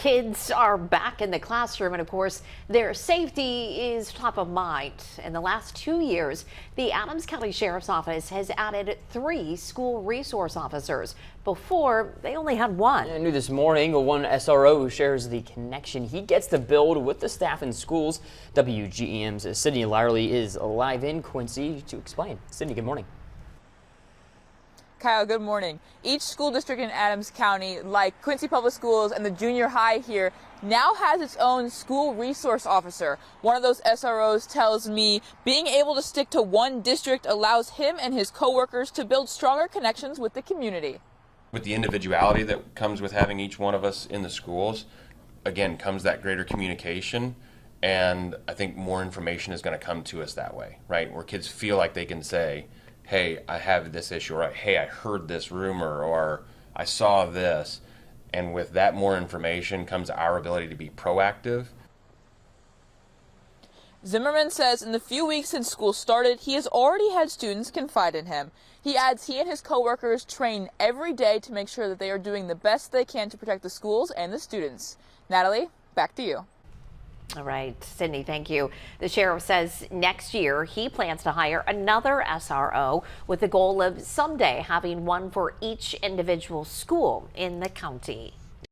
Kids are back in the classroom, and of course, their safety is top of mind. In the last 2 years, the Adams County Sheriff's Office has added 3 school resource officers. Before, they only had 1. New this morning, one SRO shares the connection he gets to build with the staff in schools. WGEM's Sydney Lyerly is live in Quincy to explain. Sydney, good morning. Kyle, good morning. Each school district in Adams County, like Quincy Public Schools and the junior high here, now has its own school resource officer. One of those SROs tells me being able to stick to one district allows him and his coworkers to build stronger connections with the community. With the individuality that comes with having each one of us in the schools, again, comes that greater communication. And I think more information is going to come to us that way, right? Where kids feel like they can say, hey, I have this issue, or hey, I heard this rumor, or I saw this. And with that more information comes our ability to be proactive. Zimmerman says in the few weeks since school started, he has already had students confide in him. He adds he and his coworkers train every day to make sure that they are doing the best they can to protect the schools and the students. Natalie, back to you. All right, Sydney, thank you. The sheriff says next year he plans to hire another SRO with the goal of someday having one for each individual school in the county.